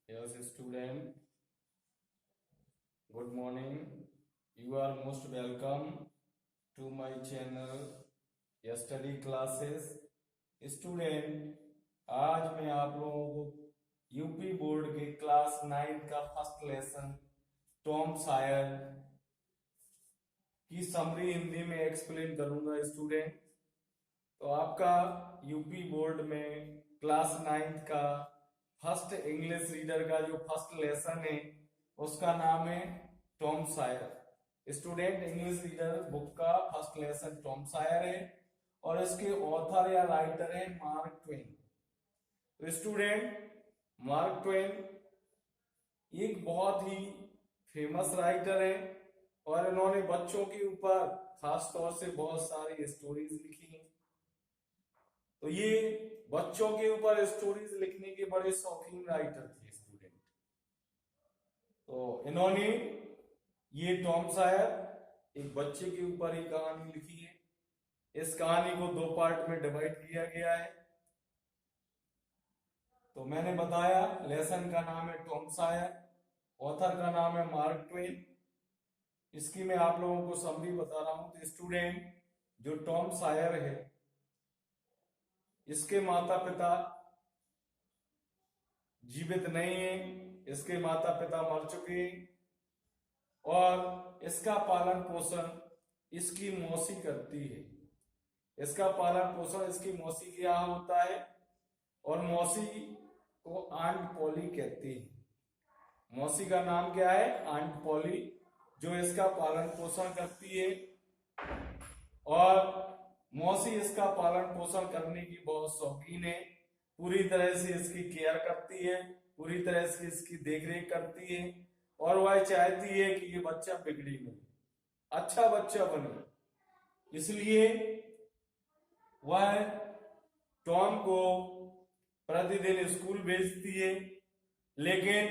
Yes, student. Good morning. You are most welcome to my channel Study Classes. Student, आज मैं आप लोगों को यूपी बोर्ड के क्लास 9 का फर्स्ट लेसन टॉम सायर की समरी हिंदी में एक्सप्लेन करूंगा। स्टूडेंट, तो आपका यूपी बोर्ड में क्लास 9 का फर्स्ट इंग्लिश रीडर का जो फर्स्ट लेसन है उसका नाम है Tom Sawyer. Student, English reader book का फर्स्ट लेसन टॉम सायर है और इसके ऑथर या राइटर है मार्क ट्वेन। तो स्टूडेंट, मार्क ट्वेन एक बहुत ही फेमस राइटर है और इन्होंने बच्चों के ऊपर खास तौर से बहुत सारी स्टोरीज लिखी हैं। तो ये बच्चों के ऊपर स्टोरीज लिखने के बड़े शौकीन राइटर थे। स्टूडेंट, तो इन्होंने ये टॉम सायर एक बच्चे के ऊपर ही कहानी लिखी है। इस कहानी को 2 पार्ट में डिवाइड किया गया है। तो मैंने बताया लेसन का नाम है टॉम सायर, ऑथर का नाम है मार्क ट्वेन। इसकी मैं आप लोगों को समरी बता रहा हूं। तो स्टूडेंट, जो टॉम सायर है इसके माता पिता जीवित नहीं है, इसके माता पिता मर चुके हैं और इसका पालन पोषण इसकी मौसी करती है। इसका पालन पोषण इसकी मौसी के यहाँ होता है और मौसी को आंट पॉली कहती है। मौसी का नाम क्या है? आंट पॉली, जो इसका पालन पोषण करती है और मौसी इसका पालन पोषण करने की बहुत शौकीन है। पूरी तरह से इसकी केयर करती है, पूरी तरह से इसकी देखरेख करती है और वह चाहती है कि ये बच्चा बिगड़ी नहीं, अच्छा बच्चा बने। इसलिए वह टॉम को प्रतिदिन स्कूल भेजती है, लेकिन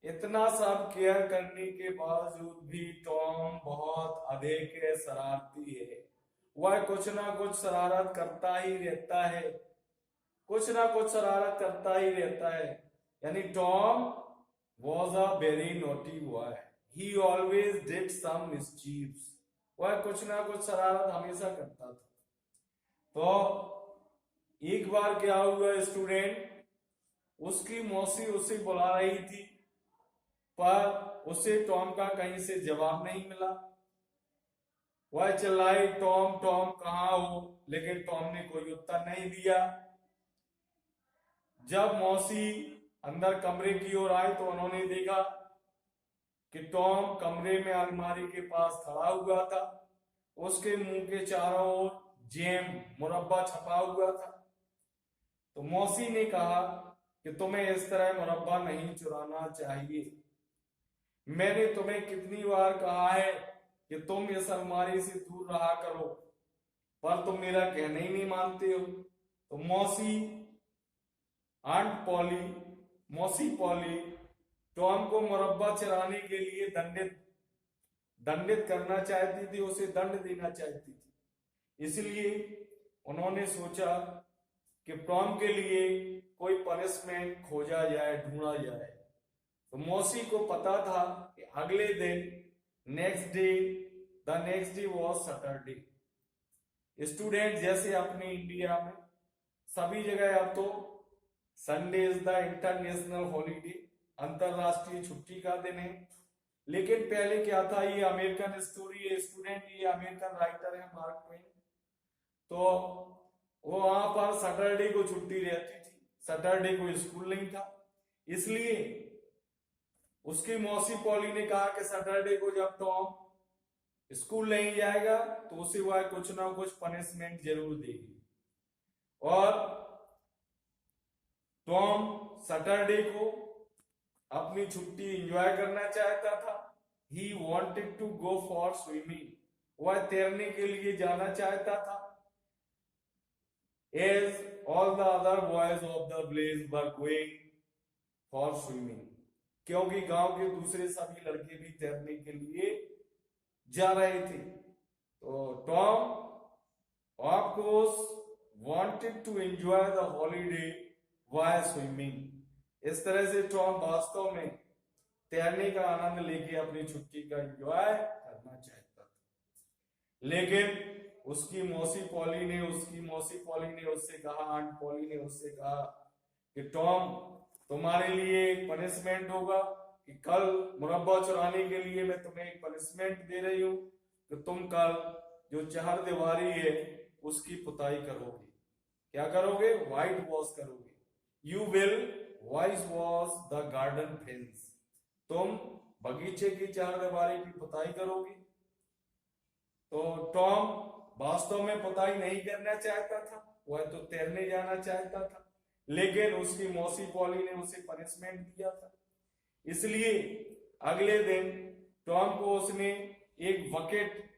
इतना सब केयर करने के बावजूद भी टॉम बहुत अधिक शरारती है। वह कुछ ना कुछ शरारत करता ही रहता है, कुछ ना कुछ शरारत करता ही रहता है। यानी Tom was a very naughty boy, he always did some मिसचीव्स। वह कुछ ना कुछ शरारत हमेशा करता था। तो एक बार क्या हुआ स्टूडेंट, उसकी मौसी उसे बुला रही थी पर उसे टॉम का कहीं से जवाब नहीं मिला। वह चिल्लाई, टॉम टॉम कहाँ हो, लेकिन टॉम ने कोई उत्तर नहीं दिया। जब मौसी अंदर कमरे की ओर आई तो उन्होंने देखा कि टॉम कमरे में अलमारी के पास खड़ा हुआ था। उसके मुंह के चारों ओर जैम मुरब्बा छपा हुआ था। तो मौसी ने कहा कि तुम्हें इस तरह मुरब्बा नहीं चुराना चाहिए। मैंने तुम्हें कितनी बार कहा है कि तुम इस अलमारी से दूर रहा करो, पर तुम मेरा कहना ही नहीं मानते हो। तो मौसी पॉली टॉम को मुरब्बा चुराने के लिए दंडित करना चाहती थी, उसे दंड देना चाहती थी। इसलिए उन्होंने सोचा कि टॉम के लिए कोई पनिशमेंट खोजा जाए, ढूंढा जाए। तो मौसी को पता था कि अगले दिन the next day was Saturday. Student, जैसे अपने इंडिया में सभी जगह अब तो Sunday is the international holiday, अंतरराष्ट्रीय छुट्टी का दिन है। लेकिन पहले क्या था, ये अमेरिकन स्टोरी है स्टूडेंट, ये अमेरिकन राइटर है मार्क ट्वेन। तो वो वहां पर सैटरडे को छुट्टी रहती थी, सैटरडे को स्कूल नहीं था। इसलिए उसकी मौसी पॉली ने कहा कि सैटरडे को जब टॉम स्कूल नहीं जाएगा तो उसे वह कुछ ना कुछ पनिशमेंट जरूर देगी। और टॉम सैटरडे को अपनी छुट्टी एंजॉय करना चाहता था। He wanted to go for swimming, वह तैरने के लिए जाना चाहता था। As all the other boys of the village were going for swimming, क्योंकि गांव के दूसरे सभी लड़के भी तैरने के लिए जा रहे थे। तो Tom of course wanted to enjoy the holiday while swimming, इस तरह से टॉम वास्तव में तैरने का आनंद लेके अपनी छुट्टी का एंजॉय करना चाहता था। लेकिन उसकी मौसी पॉली ने उससे कहा, आंट पॉली ने उससे कहा कि टॉम, तुम्हारे लिए एक पनिशमेंट होगा कि कल मुरब्बा चुराने के लिए मैं तुम्हें एक पनिशमेंट दे रही हूं कि तुम कल जो चारदीवारी है उसकी पुताई करोगे। क्या करोगे? व्हाइट वॉश करोगे। You will white wash the garden fence. तुम बगीचे की चारदीवारी की पुताई करोगे। तो टॉम वास्तव में पुताई नहीं करना चाहता था, वह तो तैरने जाना चाहता था, लेकिन उसकी मौसी पॉली ने उसे पनिशमेंट दिया था। इसलिए अगले दिन टॉम को उसने एक बकेट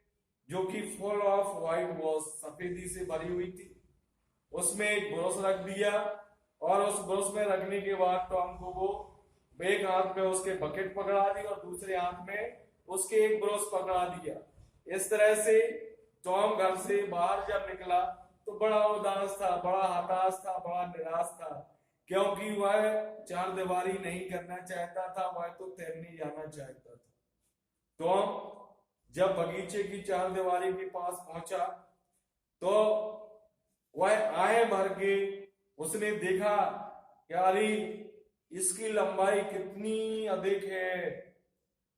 जो कि फुल ऑफ व्हाइट वॉश, सफेदी से भरी हुई थी, उसमें एक ब्रश रख दिया और उस ब्रश में रखने के बाद टॉम को वो एक हाथ में उसके बकेट पकड़ा दी और दूसरे हाथ में उसके एक ब्रश पकड़ा दिया। इस तरह से टॉम घर से बाहर जब निकला तो बड़ा उदास था, बड़ा हताश था, बड़ा निराश था, क्योंकि वह चारदीवारी नहीं करना चाहता था, वह तो तैरने जाना चाहता था। टॉम जब बगीचे की चारदीवारी के पास पहुंचा तो वह आए भर के उसने देखा कि अरे इसकी लंबाई कितनी अधिक है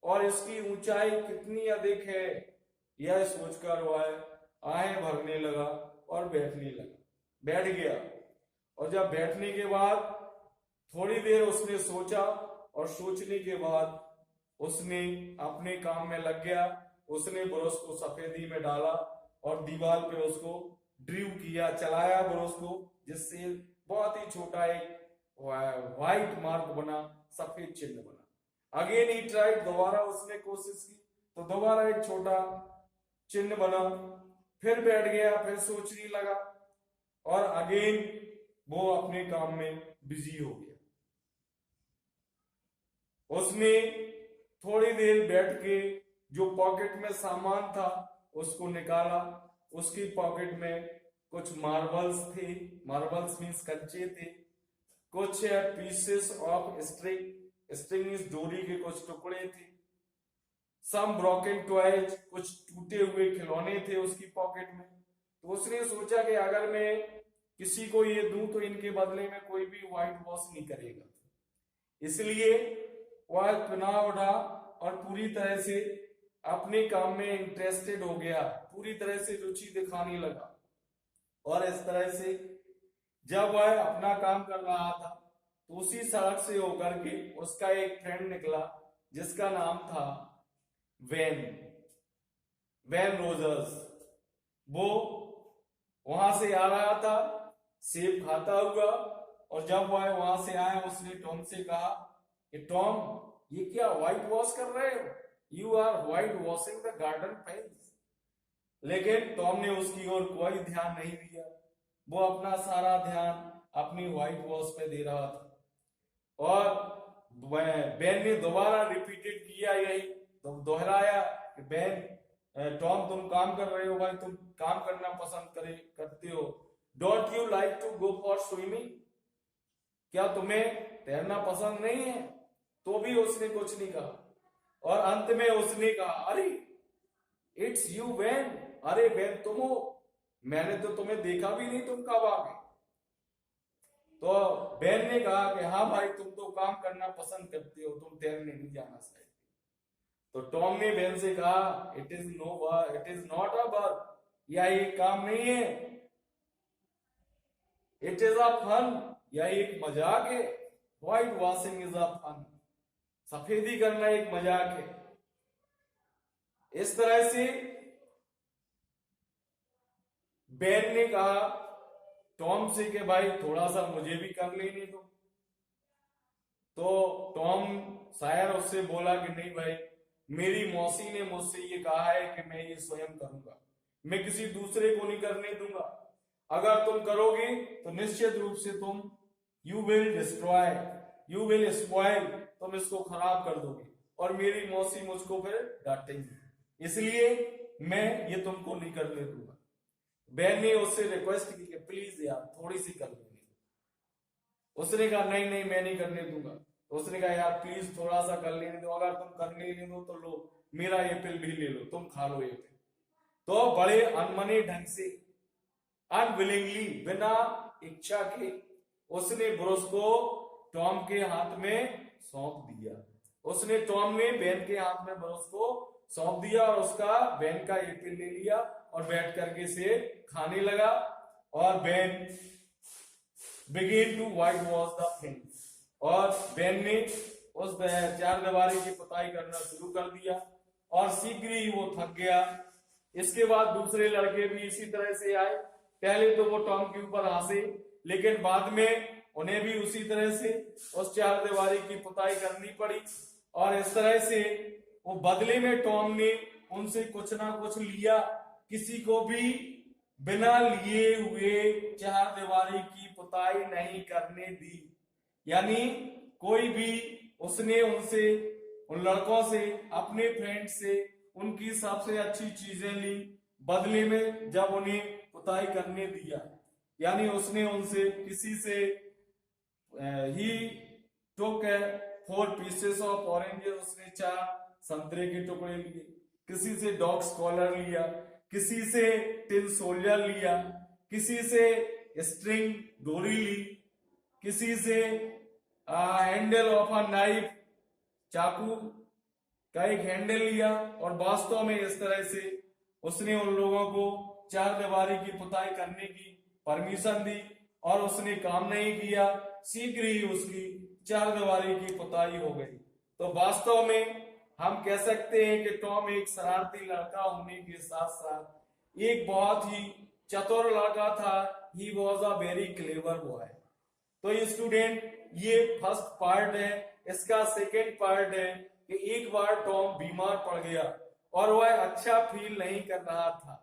और इसकी ऊंचाई कितनी अधिक है। यह सोचकर वह आहें भरने लगा और बैठ गया। और जब बैठने के बाद थोड़ी देर उसने सोचा और सोचने के बाद उसने अपने काम में लग गया। उसने ब्रश को सफेदी में डाला और दीवार पे उसको ड्रीव किया, चलाया ब्रश को, जिससे बहुत ही छोटा एक व्हाइट मार्क बना, सफेद चिन्ह बना। अगेन ही ट्राइड, दोबारा उसने कोशिश की तो दोबारा एक छोटा चिन्ह बना। फिर बैठ गया, फिर सोचने लगा और अगेन वो अपने काम में बिजी हो गया। उसने थोड़ी देर बैठ के जो पॉकेट में सामान था उसको निकाला। उसकी पॉकेट में कुछ मार्बल्स थे, मार्बल्स मीन्स कच्चे थे, कुछ पीसेस ऑफ स्ट्रिंग इस डोरी के कुछ टुकड़े थे, सम ब्रोकन टॉयज, कुछ टूटे हुए खिलौने थे उसकी पॉकेट में। तो उसने सोचा कि अगर मैं किसी को ये दूं तो इनके बदले में कोई भी व्हाइट वॉश नहीं करेगा। इसलिए वह चुनाव उठा और पूरी तरह से अपने काम में इंटरेस्टेड हो गया, पूरी तरह से रुचि दिखाने लगा। और इस तरह से जब वह अपना काम कर रहा था तो उसी सड़क से होकर के उसका एक फ्रेंड निकला जिसका नाम था वैन रोजर्स। वो वहां से आ रहा था सेब खाता हुआ, और जब वह वहां से आया उसने टॉम से कहा कि टॉम, ये क्या व्हाइट वॉश कर रहे हो? You are white washing the garden fence. लेकिन टॉम ने उसकी ओर कोई ध्यान नहीं दिया। वो अपना सारा ध्यान अपनी व्हाइट वॉश पे दे रहा था। और बेन ने दोबारा रिपीटेड किया, यही तो दोहराया कि बेन, टॉम तुम काम कर रहे हो भाई, तुम काम करना पसंद करते हो। Don't you like to go for swimming? क्या तुम्हें तैरना पसंद नहीं है? तो भी उसने कुछ नहीं कहा। और अंत में उसने कहा, अरे इट्स यू बेन, अरे बेन तुम हो, मैंने तो तुम्हें देखा भी नहीं, तुम कब आ गए? तो बेन ने कहा कि हाँ भाई, तुम तो काम करना पसंद करते हो, तुम तैरने नहीं जाना चाहते। तो टॉम ने बेन से कहा, it is not a work, यह एक काम नहीं है, इट इज अ फन, यह एक मजाक है। White washing is a fun, सफेदी करना एक मजाक है। इस तरह से बेन ने कहा टॉम से कि भाई थोड़ा सा मुझे भी कर लेने दो। तो टॉम शायर उससे बोला कि नहीं भाई, मेरी मौसी ने मुझसे ये कहा है कि मैं ये स्वयं करूंगा, मैं किसी दूसरे को नहीं करने दूंगा। अगर तुम करोगे तो निश्चित रूप से तुम you will destroy, you will spoil, तुम इसको खराब कर दोगे और मेरी मौसी मुझको फिर डांटेंगी, इसलिए मैं ये तुमको नहीं करने दूंगा। बेन ने उससे रिक्वेस्ट की कि प्लीज यार थोड़ी सी कर लेंगे। उसने कहा नहीं नहीं मैं नहीं करने दूंगा। तो उसने कहा यार प्लीज थोड़ा सा कर लेने दो, अगर तुम करने नहीं दो तो लो मेरा एप्पल भी ले लो, तुम खा लो एप्पल। तो बड़े अनमने ढंग से, अनविलिंगली, बिना इच्छा के उसने ब्रश को टॉम के हाथ में सौंप दिया। उसने टॉम ने बेन के हाथ में ब्रश को सौंप दिया और उसका बेन का एप्पल ले लिया और बैठ करके से खाने लगा। और Ben began to white wash the thing, और बेन ने उस चारदीवारी की पुताई करना शुरू कर दिया और शीघ्र ही वो थक गया। इसके बाद दूसरे लड़के भी इसी तरह से आए। पहले तो वो टॉम के ऊपर हंसे, लेकिन बाद में उन्हें भी उसी तरह से उस चारदीवारी की पुताई करनी पड़ी। और इस तरह से वो बदले में टॉम ने उनसे कुछ ना कुछ लिया, किसी को भी बिना लिए हुए चारदीवारी की पुताई नहीं करने दी। यानी कोई भी उसने उनसे, उन लड़कों से, अपने फ्रेंड से उनकी सबसे अच्छी चीजें ली, बदले में जब उन्हें पुताई करने दिया। यानी उसने उनसे किसी से ही टुक 4 पीसेस ऑफ ऑरेंजेस, उसने 4 संतरे के टुकड़े लिए, किसी से डॉग्स कॉलर लिया, किसी से टिन सोल्जर लिया, किसी से स्ट्रिंग डोरी ली, किसी से हैंडल ऑफ अ नाइफ, चाकू का एक हैंडल लिया। और वास्तव में इस तरह से उसने उन लोगों को चारदीवारी की पुताई करने की परमिशन दी और उसने काम नहीं किया। शीघ्र ही उसकी चारदीवारी की पुताई हो गई। तो वास्तव में हम कह सकते हैं कि टॉम एक शरारती लड़का होने के साथ साथ एक बहुत ही चतुर लड़का था। He was a very clever boy. तो स्टूडेंट, ये फर्स्ट पार्ट है। इसका सेकेंड पार्ट है कि एक बार टॉम बीमार पड़ गया और वह अच्छा फील नहीं कर रहा था।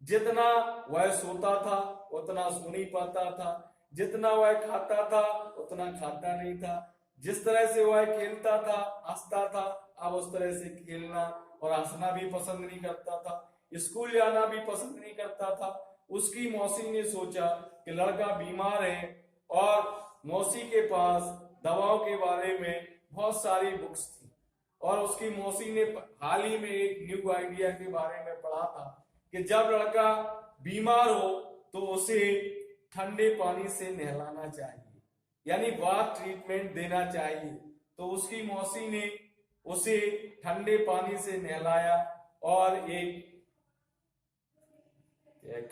जितना वह सोता था उतना सो नहीं पाता था, जितना वह खाता था उतना खाता नहीं था, जिस तरह से वह खेलता था हंसता था, अब उस तरह से खेलना और हंसना भी पसंद नहीं करता था, स्कूल जाना भी पसंद नहीं करता था। उसकी मौसी ने सोचा कि लड़का बीमार है और मौसी के पास दवाओं के बारे में बहुत सारी बुक्स थी और उसकी मौसी ने हाल ही में एक न्यू आइडिया के बारे में पढ़ा था कि जब लड़का बीमार हो तो उसे ठंडे पानी से नहलाना चाहिए, यानी बाथ ट्रीटमेंट देना चाहिए। तो उसकी मौसी ने उसे ठंडे पानी से नहलाया और एक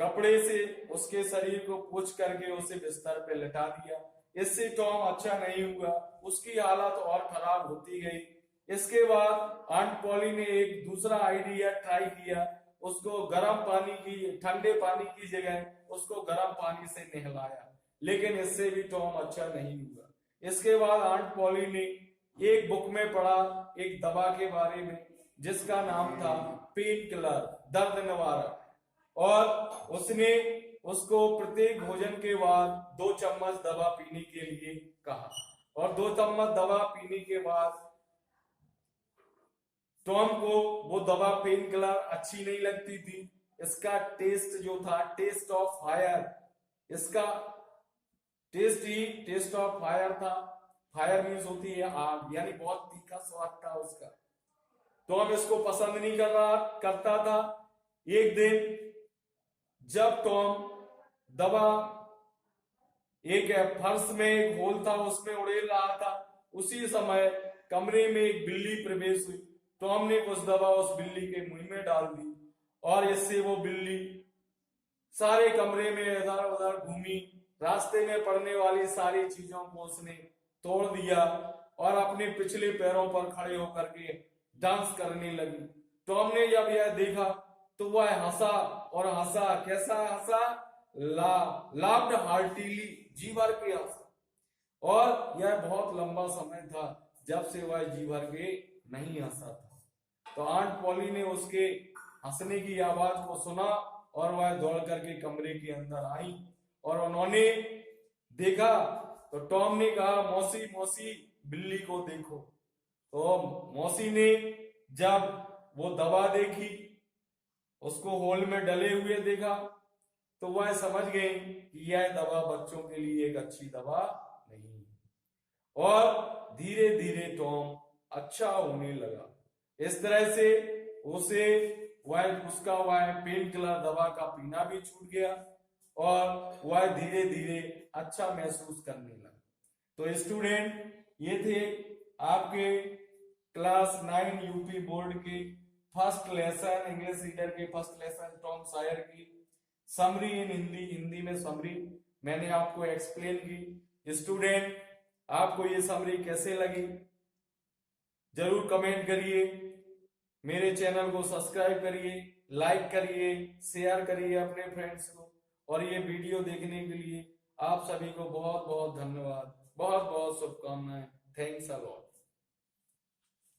कपड़े से उसके शरीर को पोंछ करके उसे बिस्तर पे लिटा दिया। इससे टॉम अच्छा नहीं हुआ, उसकी हालत और खराब होती गई। इसके बाद आंट पॉली ने एक दूसरा आइडिया ट्राई किया, उसको गर्म पानी की, ठंडे पानी की जगह उसको गर्म पानी से नहलाया, लेकिन इससे भी टॉम अच्छा नहीं हुआ। इसके बाद आंट पॉली ने एक बुक में पढ़ा एक दवा के बारे में जिसका नाम था पेन किलर, दर्द निवारक, और उसने उसको प्रत्येक भोजन के बाद 2 चम्मच दवा पीने के लिए कहा। और 2 चम्मच दवा पीने के बाद टॉम को वो दवा पेन किलर अच्छी नहीं लगती थी। इसका टेस्ट जो था, टेस्ट ऑफ फायर, इसका टेस्ट ही टेस्ट ऑफ फायर था। फायर मीन्स होती है आग, यानी बहुत तीखा स्वाद था उसका। टॉम इसको पसंद नहीं करता था। एक दिन जब टॉम दवा, एक फर्श में एक होल था उसमें उड़ेल रहा था, उसी समय कमरे में एक बिल्ली प्रवेश हुई। टॉम ने कुछ दवा उस बिल्ली के मुंह में डाल दी और इससे वो बिल्ली सारे कमरे में इधर उधर घूमी, रास्ते में पड़ने वाली सारी चीजों को उसने तोड़ दिया और अपने पिछले पैरों पर खड़े होकर के डांस करने लगी। टॉम ने जब यह देखा तो वह हंसा और हंसा, कैसा हंसा, लाफ्ड हार्टिली, जी भर के हंसा। और यह बहुत लंबा समय था जब से वह जी भर के नहीं हंसा था। तो आंट पॉली ने उसके हंसने की आवाज को सुना और वह दौड़ करके कमरे के अंदर आई और उन्होंने देखा तो टॉम ने कहा मौसी मौसी बिल्ली को देखो। तो मौसी ने जब वो दवा देखी, उसको होल में डले हुए देखा, तो वह समझ गई कि यह दवा बच्चों के लिए एक अच्छी दवा नहीं। और धीरे धीरे टॉम अच्छा होने लगा। इस तरह से उसे उसका पेन किलर दवा का पीना भी छूट गया और वह धीरे धीरे अच्छा महसूस करने लगा। तो स्टूडेंट, ये थे आपके क्लास 9 यूपी बोर्ड के फर्स्ट लेसन, इंग्लिश रीडर के फर्स्ट लेसन टॉम सॉयर की समरी इन हिंदी, हिंदी में समरी मैंने आपको एक्सप्लेन की। स्टूडेंट, आपको ये समरी कैसे लगी जरूर कमेंट करिए, मेरे चैनल को सब्सक्राइब करिए, लाइक करिए, शेयर करिए अपने फ्रेंड्स को, और ये वीडियो देखने के लिए आप सभी को बहुत बहुत धन्यवाद, बहुत बहुत शुभकामनाएं। Thanks a lot.